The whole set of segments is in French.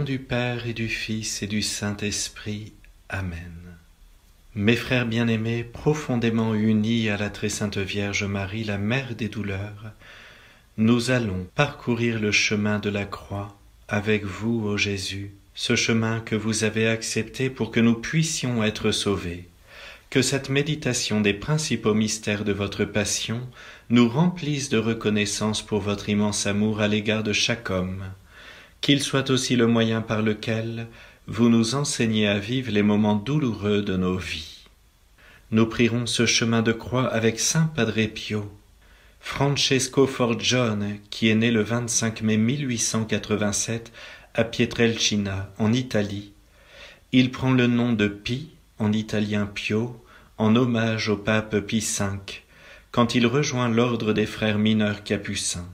nom du Père et du Fils et du Saint-Esprit. Amen. Mes frères bien-aimés, profondément unis à la très sainte Vierge Marie, la Mère des douleurs, nous allons parcourir le chemin de la croix avec vous, ô Jésus, ce chemin que vous avez accepté pour que nous puissions être sauvés. Que cette méditation des principaux mystères de votre passion nous remplisse de reconnaissance pour votre immense amour à l'égard de chaque homme, qu'il soit aussi le moyen par lequel vous nous enseignez à vivre les moments douloureux de nos vies. Nous prierons ce chemin de croix avec Saint Padre Pio, Francesco Forgione, qui est né le 25 mai 1887 à Pietrelcina, en Italie. Il prend le nom de Pie, en italien Pio, en hommage au pape Pie V, quand il rejoint l'ordre des frères mineurs capucins.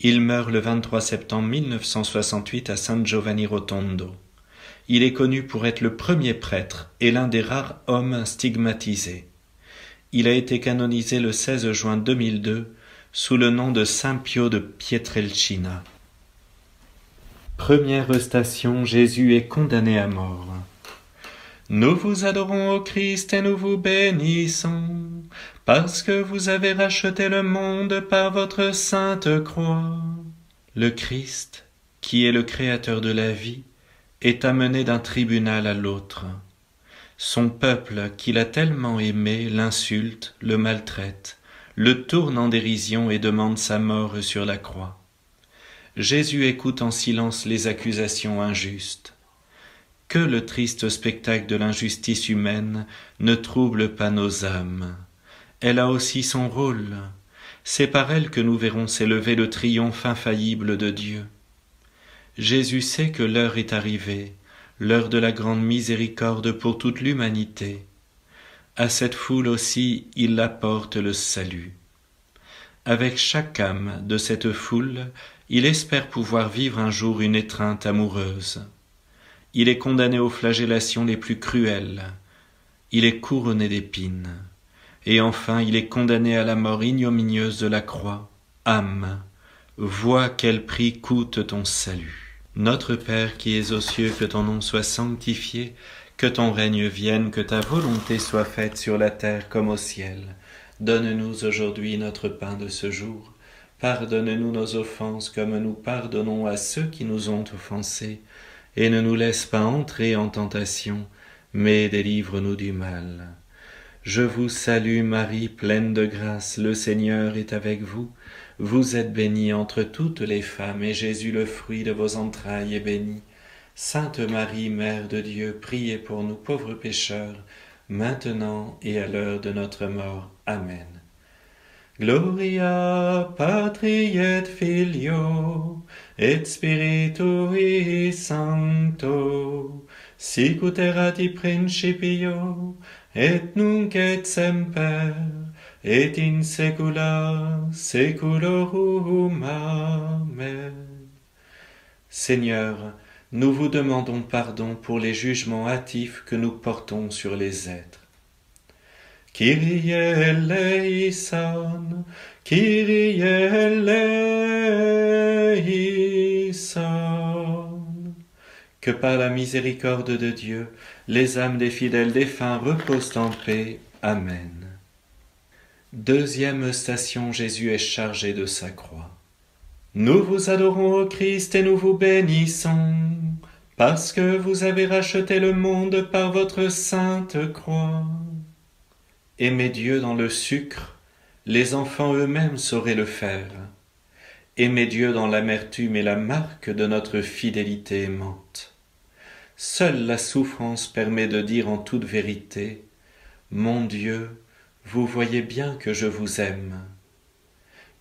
Il meurt le 23 septembre 1968 à San Giovanni Rotondo. Il est connu pour être le premier prêtre et l'un des rares hommes stigmatisés. Il a été canonisé le 16 juin 2002 sous le nom de Saint Pio de Pietrelcina. Première station, Jésus est condamné à mort. Nous vous adorons, ô Christ, et nous vous bénissons, parce que vous avez racheté le monde par votre sainte croix. Le Christ, qui est le créateur de la vie, est amené d'un tribunal à l'autre. Son peuple, qu'il a tellement aimé, l'insulte, le maltraite, le tourne en dérision et demande sa mort sur la croix. Jésus écoute en silence les accusations injustes. Que le triste spectacle de l'injustice humaine ne trouble pas nos âmes. Elle a aussi son rôle. C'est par elle que nous verrons s'élever le triomphe infaillible de Dieu. Jésus sait que l'heure est arrivée, l'heure de la grande miséricorde pour toute l'humanité. À cette foule aussi, il apporte le salut. Avec chaque âme de cette foule, il espère pouvoir vivre un jour une étreinte amoureuse. Il est condamné aux flagellations les plus cruelles. Il est couronné d'épines. Et enfin, il est condamné à la mort ignominieuse de la croix. Âme, vois quel prix coûte ton salut. Notre Père qui es aux cieux, que ton nom soit sanctifié, que ton règne vienne, que ta volonté soit faite sur la terre comme au ciel. Donne-nous aujourd'hui notre pain de ce jour. Pardonne-nous nos offenses comme nous pardonnons à ceux qui nous ont offensés. Et ne nous laisse pas entrer en tentation, mais délivre-nous du mal. Je vous salue Marie, pleine de grâce, le Seigneur est avec vous. Vous êtes bénie entre toutes les femmes, et Jésus, le fruit de vos entrailles, est béni. Sainte Marie, Mère de Dieu, priez pour nous pauvres pécheurs, maintenant et à l'heure de notre mort. Amen. Gloria Patri et Filio et Spiritui Sancto, sic ut erat in principio, et nunc et semper, et in saecula saeculorum. Amen. Seigneur, nous vous demandons pardon pour les jugements hâtifs que nous portons sur les êtres. Kyrie eleison, Kyrie eleison. Que par la miséricorde de Dieu, les âmes des fidèles défunts reposent en paix. Amen. Deuxième station, Jésus est chargé de sa croix. Nous vous adorons, ô Christ, et nous vous bénissons, parce que vous avez racheté le monde par votre sainte croix. Aimer Dieu dans le sucre, les enfants eux-mêmes sauraient le faire. Aimer Dieu dans l'amertume est la marque de notre fidélité aimante. Seule la souffrance permet de dire en toute vérité « Mon Dieu, vous voyez bien que je vous aime ».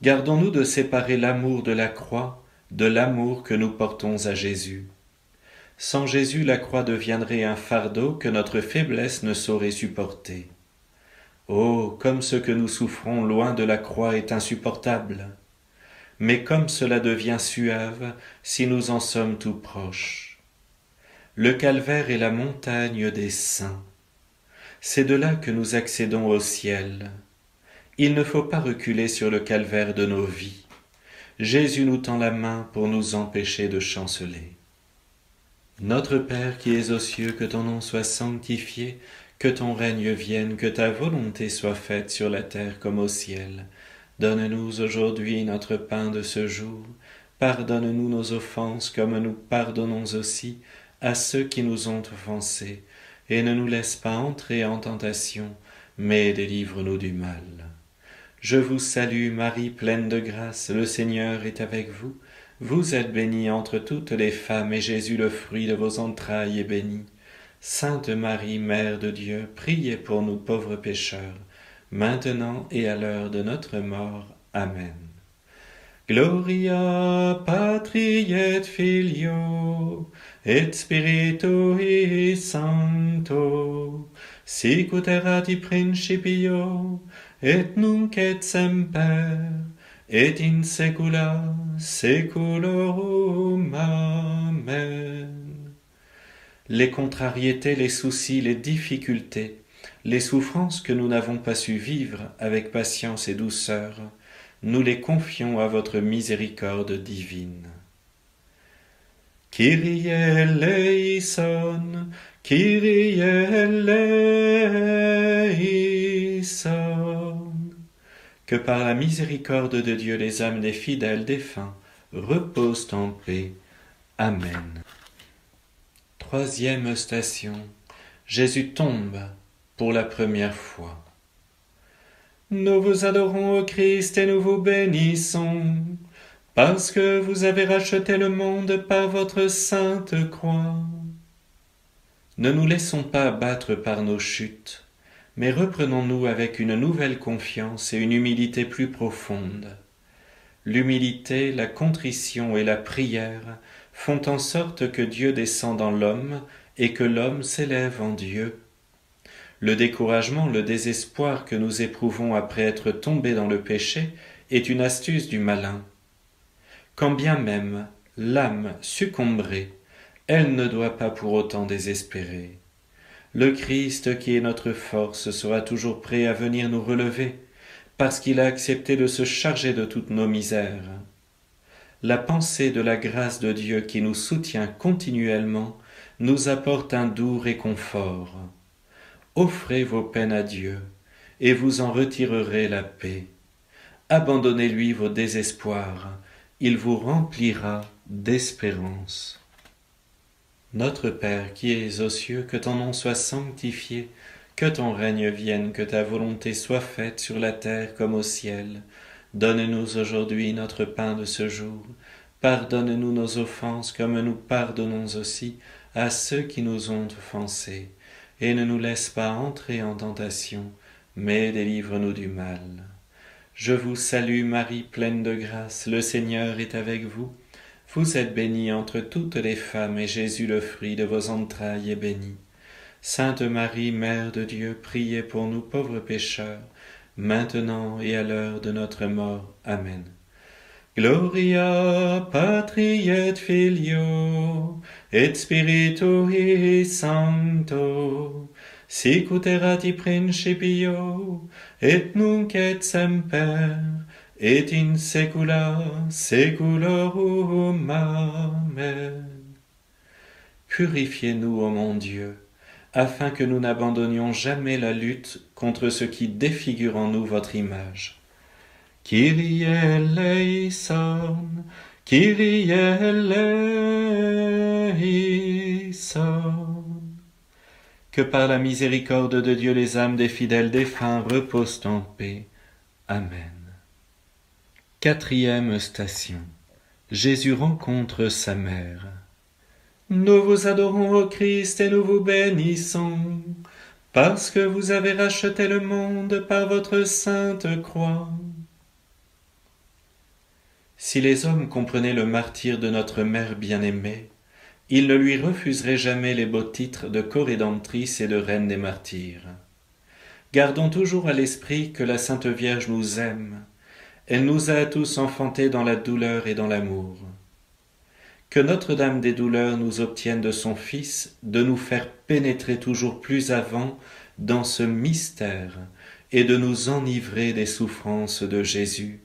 Gardons-nous de séparer l'amour de la croix de l'amour que nous portons à Jésus. Sans Jésus, la croix deviendrait un fardeau que notre faiblesse ne saurait supporter. Oh, comme ce que nous souffrons loin de la croix est insupportable, mais comme cela devient suave si nous en sommes tout proches. Le calvaire est la montagne des saints. C'est de là que nous accédons au ciel. Il ne faut pas reculer sur le calvaire de nos vies. Jésus nous tend la main pour nous empêcher de chanceler. Notre Père qui es aux cieux, que ton nom soit sanctifié, que ton règne vienne, que ta volonté soit faite sur la terre comme au ciel. Donne-nous aujourd'hui notre pain de ce jour. Pardonne-nous nos offenses comme nous pardonnons aussi à ceux qui nous ont offensés. Et ne nous laisse pas entrer en tentation, mais délivre-nous du mal. Je vous salue Marie, pleine de grâce, le Seigneur est avec vous. Vous êtes bénie entre toutes les femmes, et Jésus, le fruit de vos entrailles, est béni. Sainte Marie, Mère de Dieu, priez pour nous pauvres pécheurs, maintenant et à l'heure de notre mort. Amen. Gloria Patri et Filio, et Spiritui Sancto, sic ut erat in principio, et nunc et semper, et in saecula saeculorum. Amen. Les contrariétés, les soucis, les difficultés, les souffrances que nous n'avons pas su vivre avec patience et douceur, nous les confions à votre miséricorde divine. Kyrie eleison, Kyrie eleison. Que par la miséricorde de Dieu les âmes des fidèles défunts reposent en paix. Amen. Troisième station. Jésus tombe pour la première fois. Nous vous adorons, ô Christ, et nous vous bénissons, parce que vous avez racheté le monde par votre sainte croix. Ne nous laissons pas abattre par nos chutes, mais reprenons-nous avec une nouvelle confiance et une humilité plus profonde. L'humilité, la contrition et la prière font en sorte que Dieu descend dans l'homme et que l'homme s'élève en Dieu. Le découragement, le désespoir que nous éprouvons après être tombés dans le péché est une astuce du malin. Quand bien même l'âme succomberait, elle ne doit pas pour autant désespérer. Le Christ qui est notre force sera toujours prêt à venir nous relever, parce qu'il a accepté de se charger de toutes nos misères. La pensée de la grâce de Dieu qui nous soutient continuellement nous apporte un doux réconfort. Offrez vos peines à Dieu, et vous en retirerez la paix. Abandonnez-lui vos désespoirs, il vous remplira d'espérance. Notre Père qui es aux cieux, que ton nom soit sanctifié, que ton règne vienne, que ta volonté soit faite sur la terre comme au ciel. Donne-nous aujourd'hui notre pain de ce jour. Pardonne-nous nos offenses comme nous pardonnons aussi à ceux qui nous ont offensés. Et ne nous laisse pas entrer en tentation, mais délivre-nous du mal. Je vous salue Marie, pleine de grâce, le Seigneur est avec vous. Vous êtes bénie entre toutes les femmes, et Jésus, le fruit de vos entrailles, est béni. Sainte Marie, Mère de Dieu, priez pour nous pauvres pécheurs, maintenant et à l'heure de notre mort. Amen. Gloria Patri et Filio, et Spiritui Sancto, sic ut erat in principio, et nunc et semper, et in saecula saeculorum. Amen. Purifiez-nous, ô mon Dieu, afin que nous n'abandonnions jamais la lutte contre ce qui défigure en nous votre image. Kyrie eleison, Kyrie eleison. Que par la miséricorde de Dieu les âmes des fidèles défunts reposent en paix. Amen. Quatrième station. Jésus rencontre sa mère. Nous vous adorons, ô Christ, et nous vous bénissons, parce que vous avez racheté le monde par votre sainte croix. Si les hommes comprenaient le martyre de notre mère bien-aimée, ils ne lui refuseraient jamais les beaux titres de corédemptrice et de reine des martyrs. Gardons toujours à l'esprit que la Sainte Vierge nous aime. Elle nous a tous enfantés dans la douleur et dans l'amour. Que Notre-Dame des douleurs nous obtienne de son Fils de nous faire pénétrer toujours plus avant dans ce mystère et de nous enivrer des souffrances de Jésus.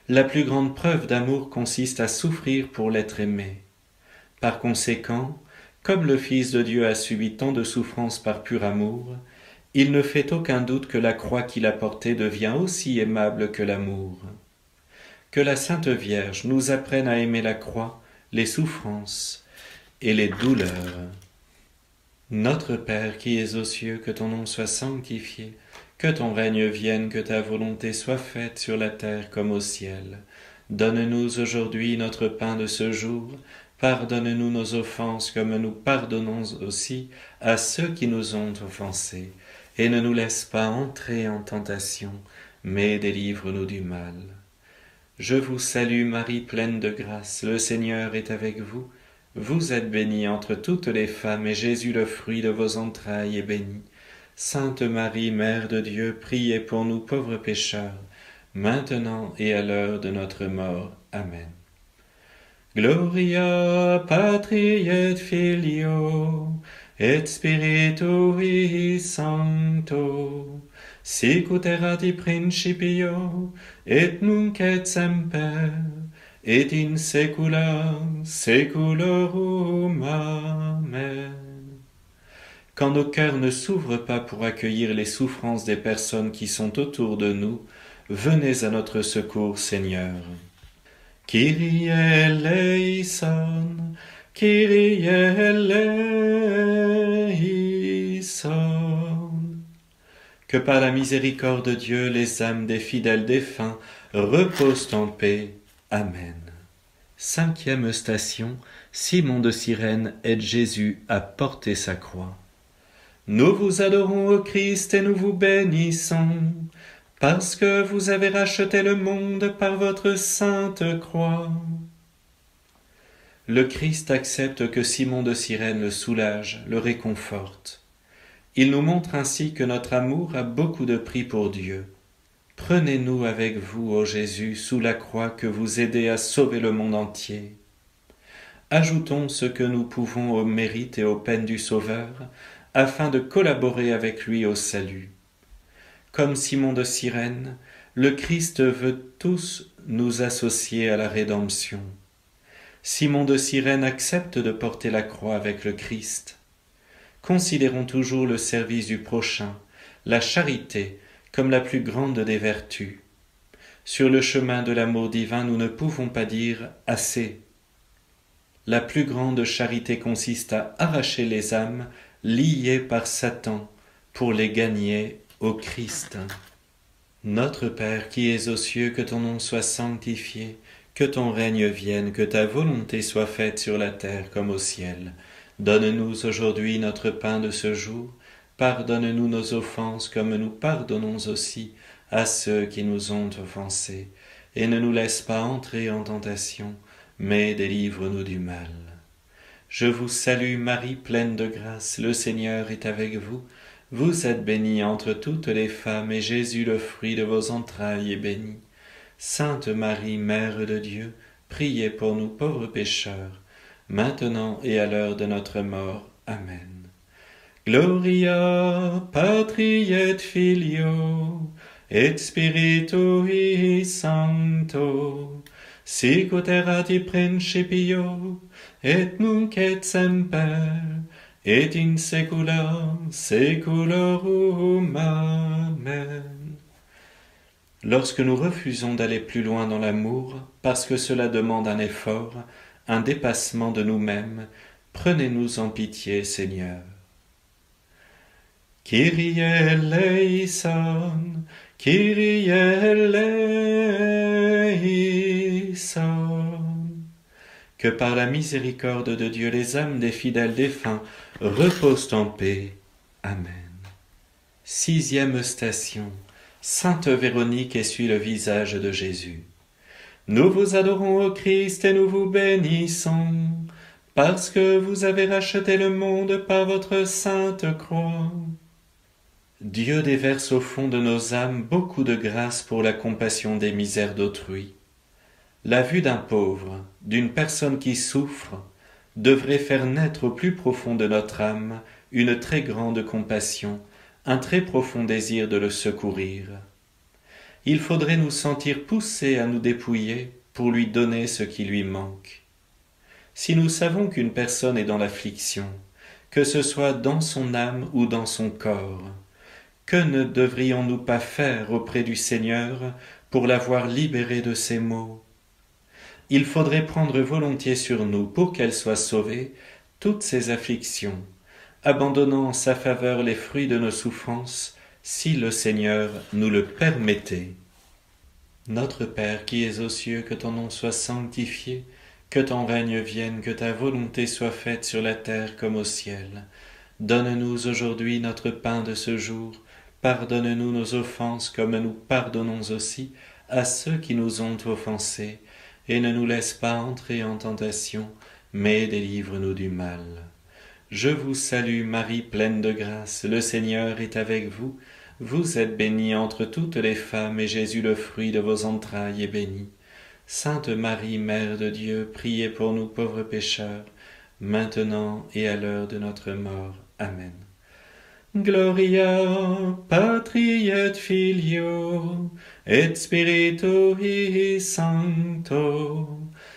La plus grande preuve d'amour consiste à souffrir pour l'être aimé. Par conséquent, Comme le Fils de Dieu a subi tant de souffrances par pur amour, il ne fait aucun doute que la croix qu'il a portée devient aussi aimable que l'amour. Que la Sainte Vierge nous apprenne à aimer la croix, les souffrances et les douleurs. Notre Père qui es aux cieux, que ton nom soit sanctifié, que ton règne vienne, que ta volonté soit faite sur la terre comme au ciel. Donne-nous aujourd'hui notre pain de ce jour. Pardonne-nous nos offenses comme nous pardonnons aussi à ceux qui nous ont offensés. Et ne nous laisse pas entrer en tentation, mais délivre-nous du mal. Je vous salue Marie, pleine de grâce, le Seigneur est avec vous. Vous êtes bénie entre toutes les femmes, et Jésus, le fruit de vos entrailles, est béni. Sainte Marie, Mère de Dieu, priez pour nous pauvres pécheurs, maintenant et à l'heure de notre mort. Amen. Gloria Patri et Filio, et Spiritui Sancto, sicut erat in principio, et nunc et semper, et in saecula saeculorum. Amen. Quand nos cœurs ne s'ouvrent pas pour accueillir les souffrances des personnes qui sont autour de nous, venez à notre secours, Seigneur. Kyrie eleison, Kyrie eleison. Que par la miséricorde de Dieu, les âmes des fidèles défunts reposent en paix. Amen. 5e station, Simon de Cyrène aide Jésus à porter sa croix. Nous vous adorons, ô Christ, et nous vous bénissons, parce que vous avez racheté le monde par votre sainte croix. Le Christ accepte que Simon de Cyrène le soulage, le réconforte. Il nous montre ainsi que notre amour a beaucoup de prix pour Dieu. Prenez-nous avec vous, ô Jésus, sous la croix que vous aidez à sauver le monde entier. Ajoutons ce que nous pouvons au mérite et aux peines du Sauveur, afin de collaborer avec lui au salut. Comme Simon de Cyrène, le Christ veut tous nous associer à la rédemption. Simon de Cyrène accepte de porter la croix avec le Christ. Considérons toujours le service du prochain, la charité, comme la plus grande des vertus. Sur le chemin de l'amour divin, nous ne pouvons pas dire « assez ». La plus grande charité consiste à arracher les âmes liées par Satan pour les gagner au Christ. Notre Père qui es aux cieux, que ton nom soit sanctifié, que ton règne vienne, que ta volonté soit faite sur la terre comme au ciel. Donne-nous aujourd'hui notre pain de ce jour. Pardonne-nous nos offenses comme nous pardonnons aussi à ceux qui nous ont offensés. Et ne nous laisse pas entrer en tentation, mais délivre-nous du mal. Je vous salue Marie, pleine de grâce, le Seigneur est avec vous. Vous êtes bénie entre toutes les femmes, et Jésus, le fruit de vos entrailles, est béni. Sainte Marie, Mère de Dieu, priez pour nous pauvres pécheurs, maintenant et à l'heure de notre mort. Amen. Gloria Patri et Filio, et Spiritui Sancto, sicut erat in principio, et nunc et semper, et in saecula saeculorum. Amen. Lorsque nous refusons d'aller plus loin dans l'amour, parce que cela demande un effort, un dépassement de nous-mêmes, prenez-nous en pitié, Seigneur. Kyrie eleison, Kyrie eleison. Que par la miséricorde de Dieu, les âmes des fidèles défunts reposent en paix. Amen. 6e station. Sainte Véronique essuie le visage de Jésus. Nous vous adorons, ô Christ, et nous vous bénissons, parce que vous avez racheté le monde par votre sainte croix. Dieu déverse au fond de nos âmes beaucoup de grâce pour la compassion des misères d'autrui. La vue d'un pauvre, d'une personne qui souffre, devrait faire naître au plus profond de notre âme une très grande compassion, un très profond désir de le secourir. Il faudrait nous sentir poussés à nous dépouiller pour lui donner ce qui lui manque. Si nous savons qu'une personne est dans l'affliction, que ce soit dans son âme ou dans son corps, que ne devrions-nous pas faire auprès du Seigneur pour l'avoir libérée de ces maux? Il faudrait prendre volontiers sur nous, pour qu'elle soit sauvée, toutes ces afflictions, abandonnant en sa faveur les fruits de nos souffrances, si le Seigneur nous le permettait. Notre Père qui es aux cieux, que ton nom soit sanctifié, que ton règne vienne, que ta volonté soit faite sur la terre comme au ciel. Donne-nous aujourd'hui notre pain de ce jour. Pardonne-nous nos offenses comme nous pardonnons aussi à ceux qui nous ont offensés. Et ne nous laisse pas entrer en tentation, mais délivre-nous du mal. Je vous salue Marie, pleine de grâce, le Seigneur est avec vous. Vous êtes bénie entre toutes les femmes, et Jésus, le fruit de vos entrailles, est béni. Sainte Marie, Mère de Dieu, priez pour nous pauvres pécheurs, maintenant et à l'heure de notre mort. Amen. Gloria Patri et Filio et Spiritui Sancto,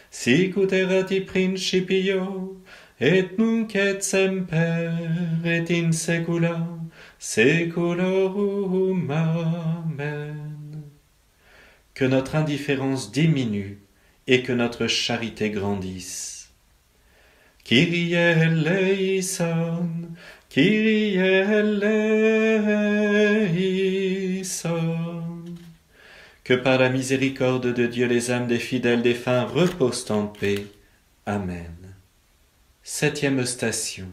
sic ut erat in principio et nunc et semper et in saecula saeculorum. Amen. Que notre indifférence diminue et que notre charité grandisse. Kyrie eleison, Kyrie eleison. Que par la miséricorde de Dieu les âmes des fidèles défunts reposent en paix. Amen. 7e station.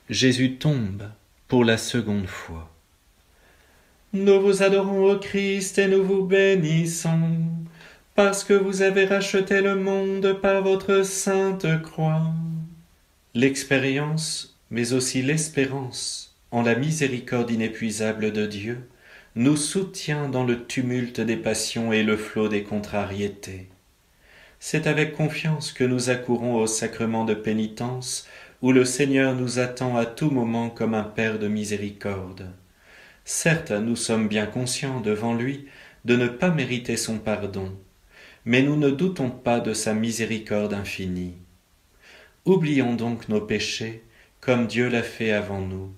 Jésus tombe pour la seconde fois. Nous vous adorons, ô Christ, et nous vous bénissons, parce que vous avez racheté le monde par votre sainte croix. L'expérience, mais aussi l'espérance en la miséricorde inépuisable de Dieu, nous soutient dans le tumulte des passions et le flot des contrariétés. C'est avec confiance que nous accourons au sacrement de pénitence, où le Seigneur nous attend à tout moment comme un Père de miséricorde. Certes, nous sommes bien conscients devant lui de ne pas mériter son pardon, mais nous ne doutons pas de sa miséricorde infinie. Oublions donc nos péchés, comme Dieu l'a fait avant nous.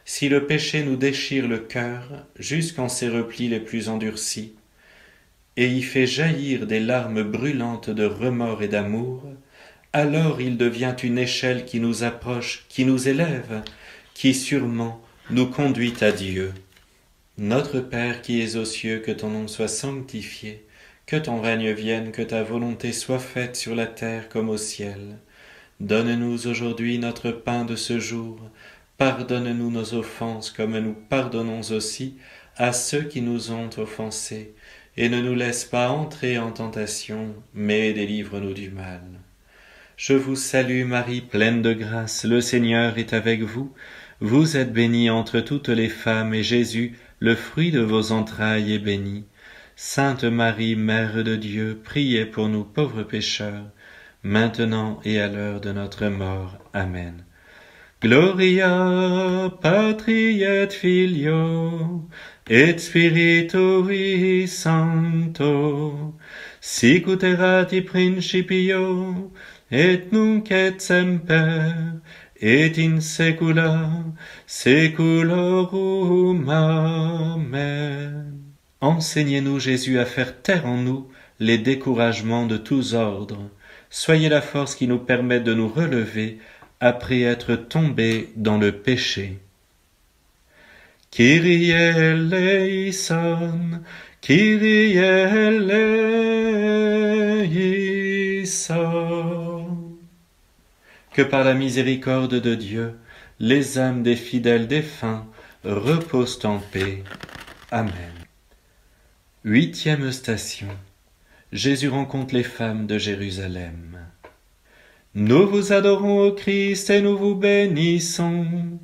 Si le péché nous déchire le cœur jusqu'en ses replis les plus endurcis, et y fait jaillir des larmes brûlantes de remords et d'amour, alors il devient une échelle qui nous approche, qui nous élève, qui sûrement nous conduit à Dieu. Notre Père qui es aux cieux, que ton nom soit sanctifié, que ton règne vienne, que ta volonté soit faite sur la terre comme au ciel. Donne-nous aujourd'hui notre pain de ce jour. Pardonne-nous nos offenses comme nous pardonnons aussi à ceux qui nous ont offensés. Et ne nous laisse pas entrer en tentation, mais délivre-nous du mal. Je vous salue Marie, pleine de grâce, le Seigneur est avec vous. Vous êtes bénie entre toutes les femmes, et Jésus, le fruit de vos entrailles, est béni. Sainte Marie, Mère de Dieu, priez pour nous pauvres pécheurs, maintenant et à l'heure de notre mort. Amen. Gloria Patri et Filio et Spiritui Sancto, sic ut erat in principio et nunc et semper et in saecula saeculorum. Amen. Enseignez-nous, Jésus, à faire taire en nous les découragements de tous ordres. Soyez la force qui nous permet de nous relever après être tombés dans le péché. Kyrie eleison, Kyrie eleison. Que par la miséricorde de Dieu, les âmes des fidèles défunts reposent en paix. Amen. 8e station. Jésus rencontre les femmes de Jérusalem. Nous vous adorons, ô Christ, et nous vous bénissons,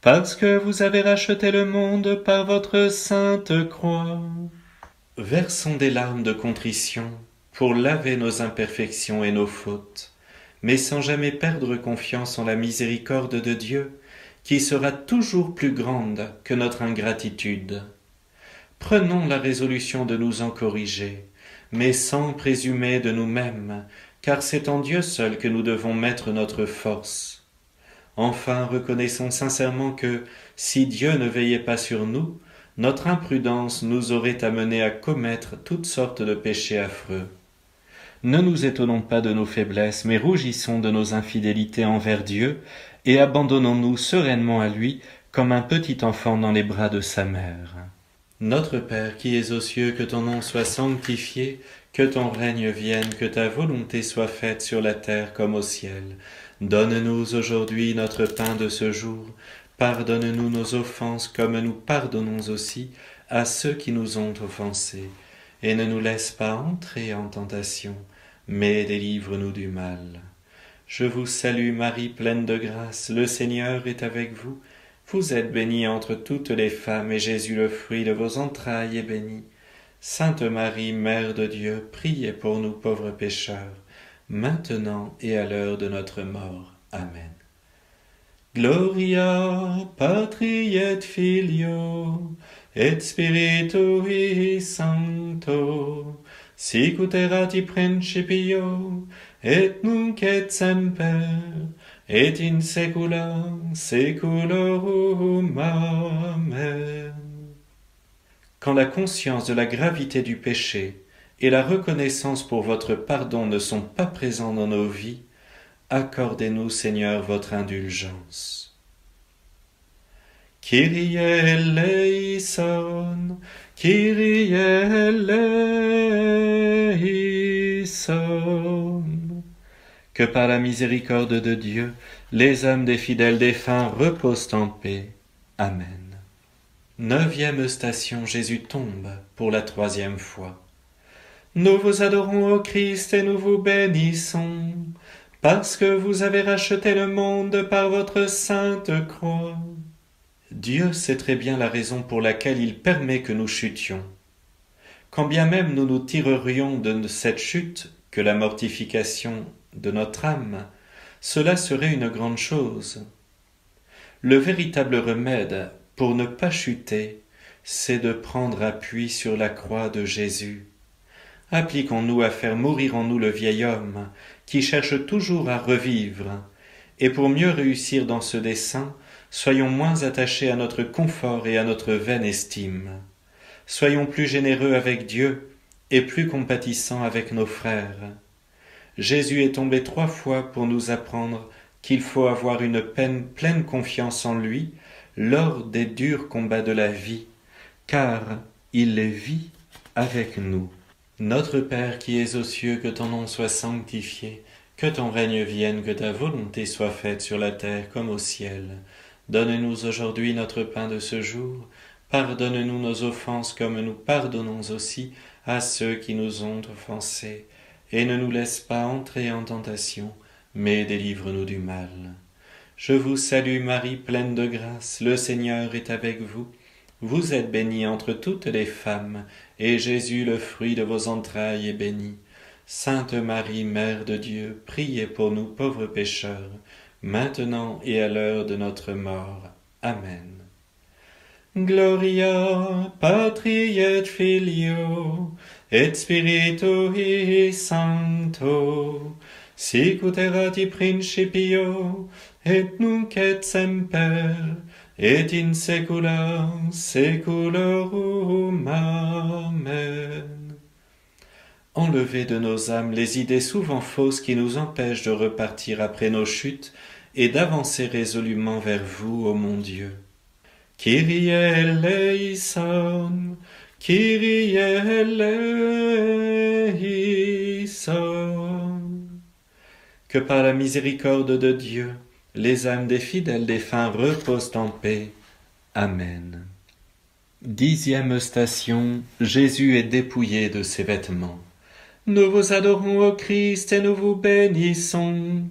parce que vous avez racheté le monde par votre sainte croix. Versons des larmes de contrition pour laver nos imperfections et nos fautes, mais sans jamais perdre confiance en la miséricorde de Dieu, qui sera toujours plus grande que notre ingratitude. Prenons la résolution de nous en corriger, mais sans présumer de nous-mêmes car c'est en Dieu seul que nous devons mettre notre force. Enfin, reconnaissons sincèrement que, si Dieu ne veillait pas sur nous, notre imprudence nous aurait amenés à commettre toutes sortes de péchés affreux. Ne nous étonnons pas de nos faiblesses, mais rougissons de nos infidélités envers Dieu, et abandonnons-nous sereinement à lui, comme un petit enfant dans les bras de sa mère. Notre Père qui es aux cieux, que ton nom soit sanctifié, que ton règne vienne, que ta volonté soit faite sur la terre comme au ciel. Donne-nous aujourd'hui notre pain de ce jour. Pardonne-nous nos offenses comme nous pardonnons aussi à ceux qui nous ont offensés. Et ne nous laisse pas entrer en tentation, mais délivre-nous du mal. Je vous salue Marie, pleine de grâce, le Seigneur est avec vous. Vous êtes bénie entre toutes les femmes, et Jésus, le fruit de vos entrailles, est béni. Sainte Marie, Mère de Dieu, priez pour nous pauvres pécheurs, maintenant et à l'heure de notre mort. Amen. Gloria Patri et Filio et Spiritui Sancto, sic ut erat in principio et nunc et semper et in saecula saeculorum. Amen. Quand la conscience de la gravité du péché et la reconnaissance pour votre pardon ne sont pas présents dans nos vies, accordez-nous, Seigneur, votre indulgence. Kyrie eleison, Kyrie eleison. Que par la miséricorde de Dieu, les âmes des fidèles défunts reposent en paix. Amen. 9e station, Jésus tombe pour la 3e fois. Nous vous adorons, ô Christ, et nous vous bénissons, parce que vous avez racheté le monde par votre sainte croix. Dieu sait très bien la raison pour laquelle il permet que nous chutions. Quand bien même nous nous tirerions de cette chute que la mortification de notre âme, cela serait une grande chose. Le véritable remède pour ne pas chuter, c'est de prendre appui sur la croix de Jésus. Appliquons-nous à faire mourir en nous le vieil homme qui cherche toujours à revivre, et pour mieux réussir dans ce dessein, soyons moins attachés à notre confort et à notre vaine estime. Soyons plus généreux avec Dieu et plus compatissants avec nos frères. Jésus est tombé 3 fois pour nous apprendre qu'il faut avoir une pleine confiance en lui lors des durs combats de la vie, car il les vit avec nous. Notre Père qui es aux cieux, que ton nom soit sanctifié, que ton règne vienne, que ta volonté soit faite sur la terre comme au ciel. Donne-nous aujourd'hui notre pain de ce jour. Pardonne-nous nos offenses comme nous pardonnons aussi à ceux qui nous ont offensés. Et ne nous laisse pas entrer en tentation, mais délivre-nous du mal. Je vous salue Marie, pleine de grâce, le Seigneur est avec vous. Vous êtes bénie entre toutes les femmes, et Jésus, le fruit de vos entrailles, est béni. Sainte Marie, Mère de Dieu, priez pour nous pauvres pécheurs, maintenant et à l'heure de notre mort. Amen. Gloria Patri et Filio et Spiritui Sancto, sic ut erat in principio et nunc et semper et in saecula saeculorum. Amen. Enlevez de nos âmes les idées souvent fausses qui nous empêchent de repartir après nos chutes et d'avancer résolument vers vous, ô mon Dieu. Kyrie eleison, Kyrie eleison. Que par la miséricorde de Dieu, les âmes des fidèles défunts reposent en paix. Amen. 10e station, Jésus est dépouillé de ses vêtements. Nous vous adorons, ô Christ, et nous vous bénissons,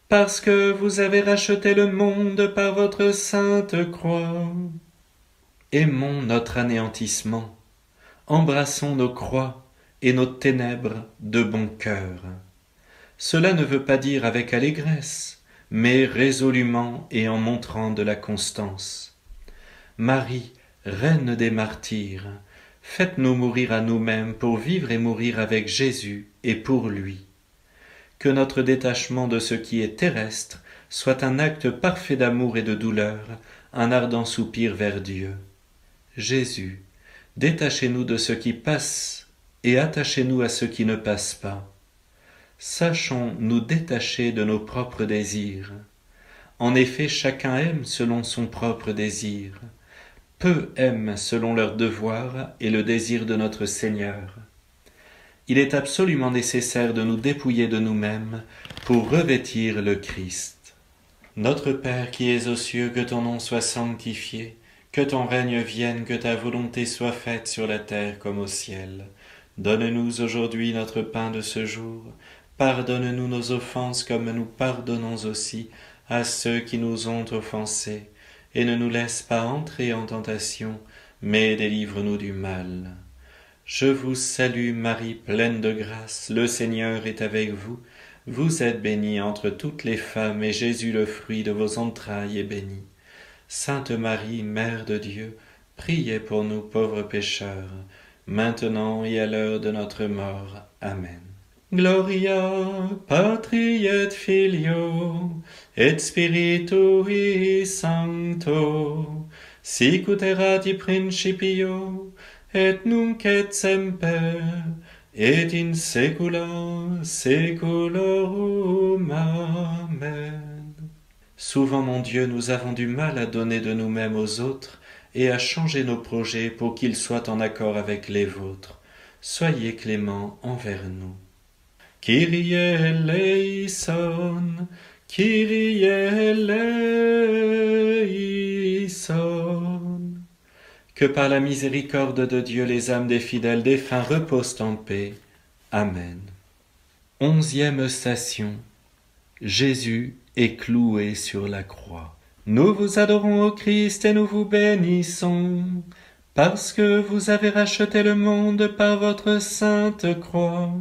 parce que vous avez racheté le monde par votre sainte croix. Aimons notre anéantissement, embrassons nos croix et nos ténèbres de bon cœur. Cela ne veut pas dire avec allégresse, mais résolument et en montrant de la constance. Marie, Reine des martyrs, faites-nous mourir à nous-mêmes pour vivre et mourir avec Jésus et pour lui. que notre détachement de ce qui est terrestre soit un acte parfait d'amour et de douleur, un ardent soupir vers Dieu. Jésus, détachez-nous de ce qui passe et attachez-nous à ce qui ne passe pas. Sachons nous détacher de nos propres désirs. En effet, chacun aime selon son propre désir. Peu aiment selon leur devoir et le désir de notre Seigneur. Il est absolument nécessaire de nous dépouiller de nous-mêmes pour revêtir le Christ. Notre Père qui es aux cieux, que ton nom soit sanctifié, que ton règne vienne, que ta volonté soit faite sur la terre comme au ciel. Donne-nous aujourd'hui notre pain de ce jour. Pardonne-nous nos offenses comme nous pardonnons aussi à ceux qui nous ont offensés. Et ne nous laisse pas entrer en tentation, mais délivre-nous du mal. Je vous salue Marie, pleine de grâce, le Seigneur est avec vous. Vous êtes bénie entre toutes les femmes, et Jésus, le fruit de vos entrailles, est béni. Sainte Marie, Mère de Dieu, priez pour nous pauvres pécheurs, maintenant et à l'heure de notre mort. Amen. Gloria Patri et Filio et Spiritui Sancto, sicut erat in principio et nunc et semper et in saecula saeculorum. Amen. Souvent, mon Dieu, nous avons du mal à donner de nous-mêmes aux autres et à changer nos projets pour qu'ils soient en accord avec les vôtres. Soyez clément envers nous. Kyrie eleison, Kyrie eleison. Que par la miséricorde de Dieu les âmes des fidèles défunts reposent en paix. Amen. 11e station. Jésus est cloué sur la croix. Nous vous adorons, ô Christ, et nous vous bénissons, parce que vous avez racheté le monde par votre sainte croix.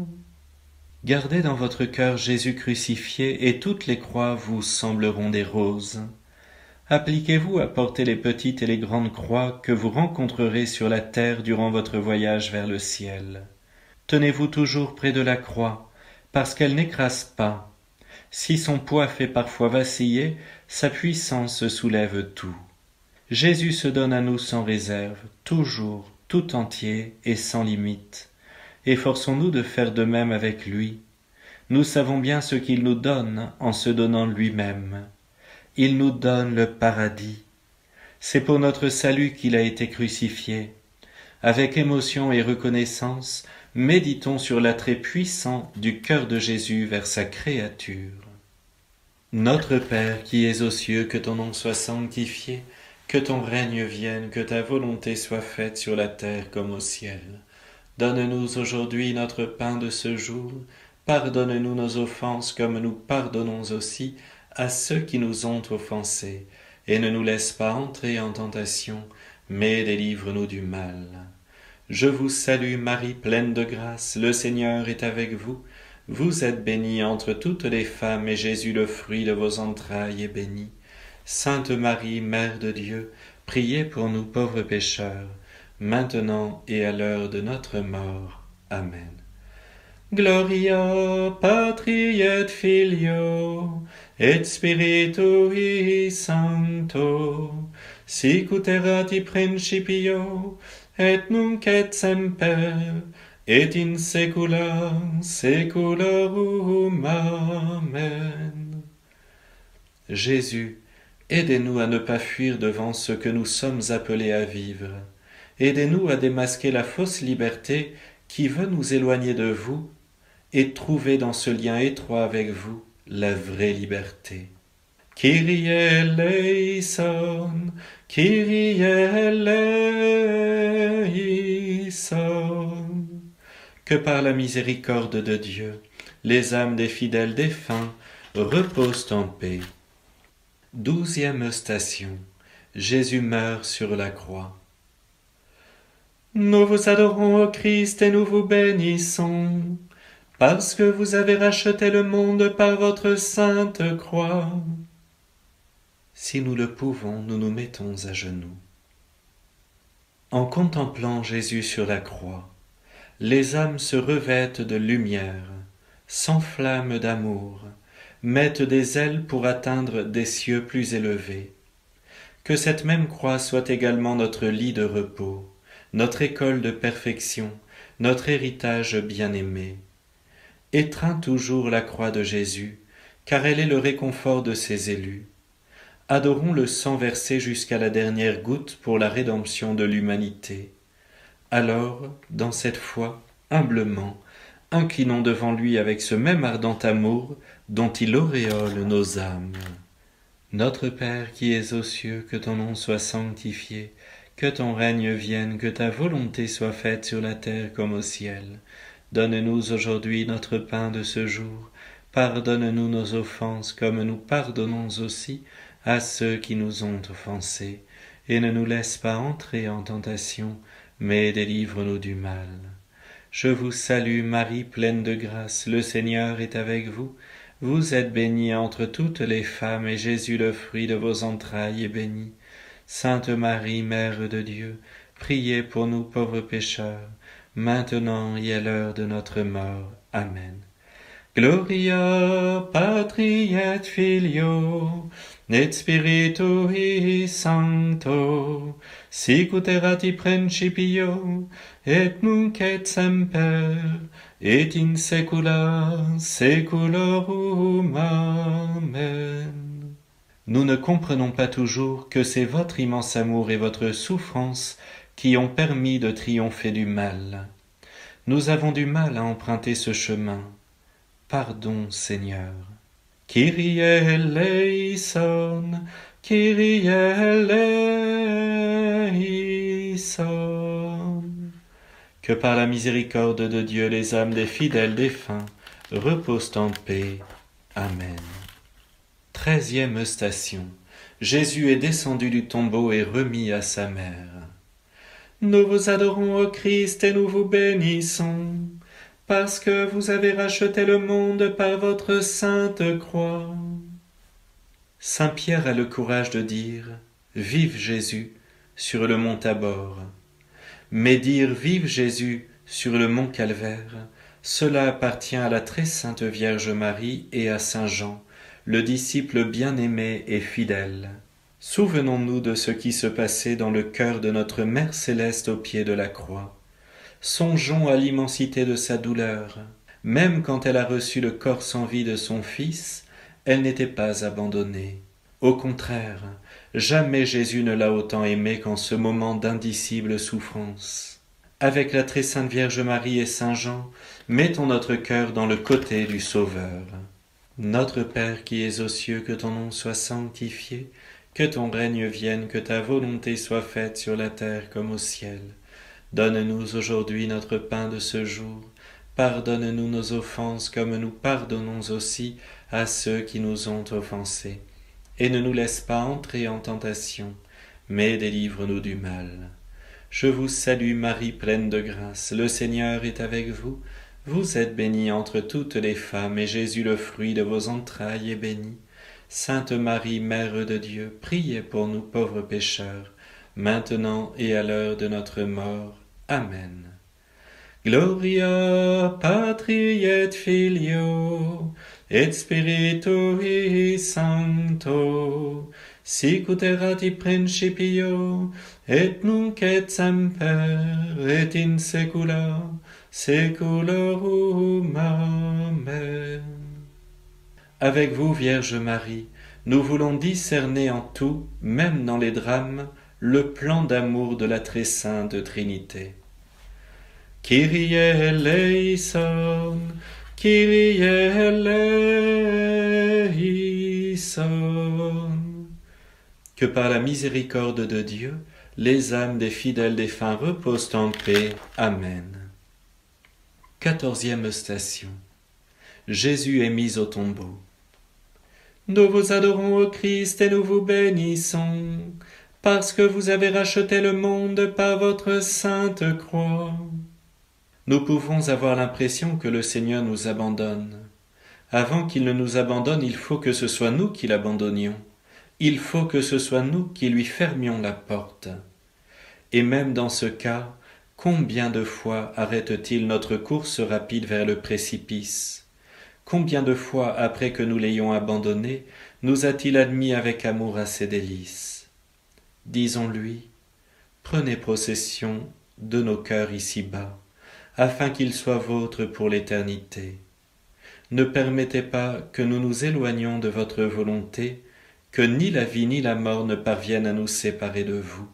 Gardez dans votre cœur Jésus crucifié, et toutes les croix vous sembleront des roses. Appliquez-vous à porter les petites et les grandes croix que vous rencontrerez sur la terre durant votre voyage vers le ciel. Tenez-vous toujours près de la croix, parce qu'elle n'écrase pas. Si son poids fait parfois vaciller, sa puissance soulève tout. Jésus se donne à nous sans réserve, toujours, tout entier et sans limite. Efforçons-nous de faire de même avec lui. Nous savons bien ce qu'il nous donne en se donnant lui-même. Il nous donne le paradis. C'est pour notre salut qu'il a été crucifié. Avec émotion et reconnaissance, méditons sur l'attrait puissant du cœur de Jésus vers sa créature. Notre Père qui es aux cieux, que ton nom soit sanctifié, que ton règne vienne, que ta volonté soit faite sur la terre comme au ciel. Donne-nous aujourd'hui notre pain de ce jour. Pardonne-nous nos offenses comme nous pardonnons aussi à ceux qui nous ont offensés. Et ne nous laisse pas entrer en tentation, mais délivre-nous du mal. Je vous salue Marie, pleine de grâce, le Seigneur est avec vous. Vous êtes bénie entre toutes les femmes, et Jésus, le fruit de vos entrailles, est béni. Sainte Marie, Mère de Dieu, priez pour nous pauvres pécheurs, maintenant et à l'heure de notre mort. Amen. Gloria Patri et Filio et Spiritui Sancto, sicut erat in principio et nunc et semper et in saecula saeculorum. Amen. Jésus, aidez-nous à ne pas fuir devant ce que nous sommes appelés à vivre. Aidez-nous à démasquer la fausse liberté qui veut nous éloigner de vous et trouver dans ce lien étroit avec vous la vraie liberté. Kyrie eleison, Kyrie eleison. Que par la miséricorde de Dieu, les âmes des fidèles défunts reposent en paix. 12e station. Jésus meurt sur la croix. Nous vous adorons, ô Christ, et nous vous bénissons, parce que vous avez racheté le monde par votre sainte croix. Si nous le pouvons, nous nous mettons à genoux. En contemplant Jésus sur la croix, les âmes se revêtent de lumière, s'enflamment d'amour, mettent des ailes pour atteindre des cieux plus élevés. Que cette même croix soit également notre lit de repos, notre école de perfection, notre héritage bien-aimé. Étreins toujours la croix de Jésus, car elle est le réconfort de ses élus. Adorons le sang versé jusqu'à la dernière goutte pour la rédemption de l'humanité. Alors, dans cette foi, humblement, inclinons devant lui avec ce même ardent amour dont il auréole nos âmes. Notre Père qui es aux cieux, que ton nom soit sanctifié, que ton règne vienne, que ta volonté soit faite sur la terre comme au ciel. Donne-nous aujourd'hui notre pain de ce jour. Pardonne-nous nos offenses comme nous pardonnons aussi à ceux qui nous ont offensés. Et ne nous laisse pas entrer en tentation, mais délivre-nous du mal. Je vous salue Marie, pleine de grâce, le Seigneur est avec vous. Vous êtes bénie entre toutes les femmes, et Jésus, le fruit de vos entrailles, est béni. Sainte Marie, Mère de Dieu, priez pour nous pauvres pécheurs, maintenant et à l'heure de notre mort. Amen. Gloria Patri et Filio, et Spiritui Sancto, sic ut erat in principio, et nunc et semper, et in saecula saeculorum. Amen. Nous ne comprenons pas toujours que c'est votre immense amour et votre souffrance qui ont permis de triompher du mal. Nous avons du mal à emprunter ce chemin. Pardon, Seigneur. Kyrie eleison, Kyrie eleison. Que par la miséricorde de Dieu les âmes des fidèles défunts reposent en paix. Amen. 13e station. Jésus est descendu du tombeau et remis à sa mère. Nous vous adorons, ô Christ, et nous vous bénissons, parce que vous avez racheté le monde par votre sainte croix. Saint Pierre a le courage de dire « Vive Jésus » sur le mont Tabor. Mais dire « Vive Jésus » sur le mont Calvaire, cela appartient à la très sainte Vierge Marie et à Saint Jean, le disciple bien-aimé et fidèle. Souvenons-nous de ce qui se passait dans le cœur de notre Mère Céleste au pied de la croix. Songeons à l'immensité de sa douleur. Même quand elle a reçu le corps sans vie de son Fils, elle n'était pas abandonnée. Au contraire, jamais Jésus ne l'a autant aimée qu'en ce moment d'indicible souffrance. Avec la très sainte Vierge Marie et Saint Jean, mettons notre cœur dans le côté du Sauveur. Notre Père qui es aux cieux, que ton nom soit sanctifié, que ton règne vienne, que ta volonté soit faite sur la terre comme au ciel. Donne-nous aujourd'hui notre pain de ce jour. Pardonne-nous nos offenses comme nous pardonnons aussi à ceux qui nous ont offensés. Et ne nous laisse pas entrer en tentation, mais délivre-nous du mal. Je vous salue Marie, pleine de grâce, le Seigneur est avec vous. Vous êtes bénie entre toutes les femmes, et Jésus, le fruit de vos entrailles, est béni. Sainte Marie, Mère de Dieu, priez pour nous pauvres pécheurs, maintenant et à l'heure de notre mort. Amen. Gloria Patri et Filio, et Spiritui Sancto, sic ut erat in principio, et nunc et semper, et in saecula saeculorum. Amen. Avec vous, Vierge Marie, nous voulons discerner en tout, même dans les drames, le plan d'amour de la très sainte Trinité. Kyrie eleison, Kyrie eleison. Que par la miséricorde de Dieu, les âmes des fidèles défunts reposent en paix. Amen. 14e station. Jésus est mis au tombeau. Nous vous adorons, ô Christ, et nous vous bénissons, parce que vous avez racheté le monde par votre sainte croix. Nous pouvons avoir l'impression que le Seigneur nous abandonne. Avant qu'il ne nous abandonne, il faut que ce soit nous qui l'abandonnions. Il faut que ce soit nous qui lui fermions la porte. Et même dans ce cas, combien de fois arrête-t-il notre course rapide vers le précipice? Combien de fois, après que nous l'ayons abandonné, nous a-t-il admis avec amour à ses délices? Disons-lui, prenez possession de nos cœurs ici-bas, afin qu'ils soient vôtres pour l'éternité. Ne permettez pas que nous nous éloignions de votre volonté, que ni la vie ni la mort ne parviennent à nous séparer de vous.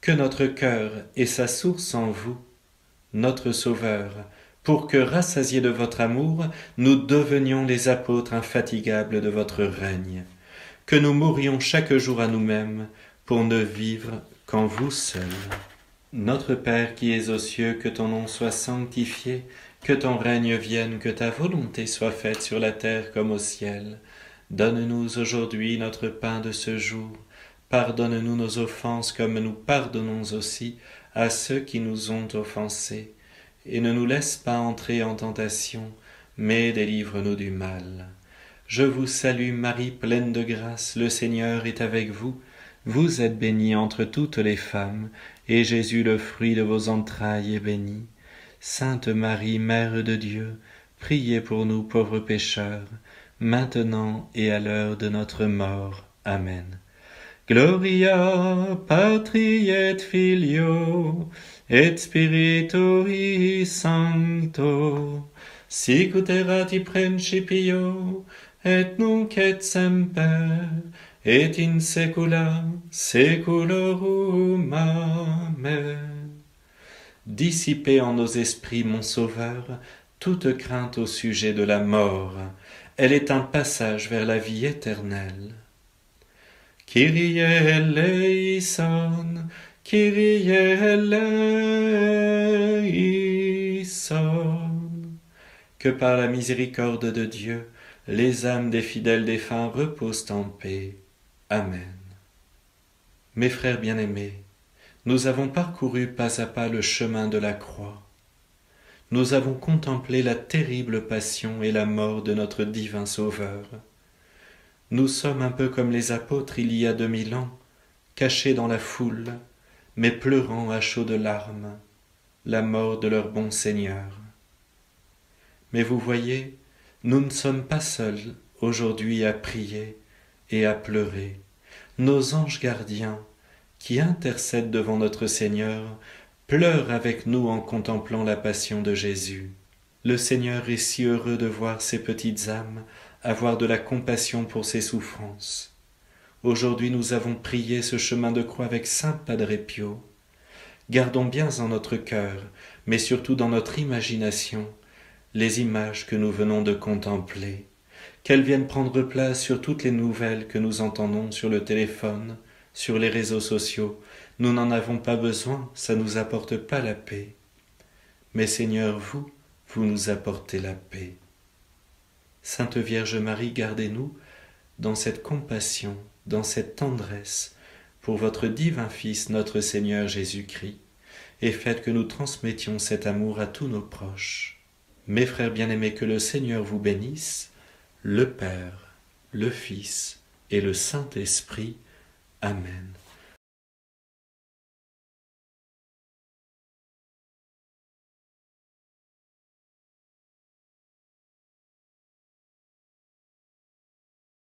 Que notre cœur ait sa source en vous, notre Sauveur, pour que, rassasiés de votre amour, nous devenions les apôtres infatigables de votre règne, que nous mourions chaque jour à nous-mêmes pour ne vivre qu'en vous seul. Notre Père qui es aux cieux, que ton nom soit sanctifié, que ton règne vienne, que ta volonté soit faite sur la terre comme au ciel. Donne-nous aujourd'hui notre pain de ce jour. Pardonne-nous nos offenses comme nous pardonnons aussi à ceux qui nous ont offensés. Et ne nous laisse pas entrer en tentation, mais délivre-nous du mal. Je vous salue Marie, pleine de grâce, le Seigneur est avec vous. Vous êtes bénie entre toutes les femmes, et Jésus, le fruit de vos entrailles, est béni. Sainte Marie, Mère de Dieu, priez pour nous pauvres pécheurs, maintenant et à l'heure de notre mort. Amen. Gloria Patri et Filio et Spiritui Sancto, sic ut erat in principio et nunc et semper et in saecula saeculorum. Amen. Dissipez en nos esprits, mon Sauveur, toute crainte au sujet de la mort. Elle est un passage vers la vie éternelle. Kyrie eleison, Kyrie eleison. Que par la miséricorde de Dieu, les âmes des fidèles défunts reposent en paix. Amen. Mes frères bien-aimés, nous avons parcouru pas à pas le chemin de la croix. Nous avons contemplé la terrible passion et la mort de notre divin Sauveur. Nous sommes un peu comme les apôtres il y a 2000 ans, cachés dans la foule, mais pleurant à chaudes larmes la mort de leur bon Seigneur. Mais vous voyez, nous ne sommes pas seuls aujourd'hui à prier et à pleurer. Nos anges gardiens, qui intercèdent devant notre Seigneur, pleurent avec nous en contemplant la passion de Jésus. Le Seigneur est si heureux de voir ces petites âmes avoir de la compassion pour ses souffrances. Aujourd'hui nous avons prié ce chemin de croix avec saint Padre Pio. Gardons bien en notre cœur, mais surtout dans notre imagination, les images que nous venons de contempler, qu'elles viennent prendre place sur toutes les nouvelles que nous entendons sur le téléphone, sur les réseaux sociaux. Nous n'en avons pas besoin, ça ne nous apporte pas la paix. Mais Seigneur, vous nous apportez la paix. Sainte Vierge Marie, gardez-nous dans cette compassion, dans cette tendresse, pour votre divin Fils, notre Seigneur Jésus-Christ, et faites que nous transmettions cet amour à tous nos proches. Mes frères bien-aimés, que le Seigneur vous bénisse, le Père, le Fils et le Saint-Esprit. Amen.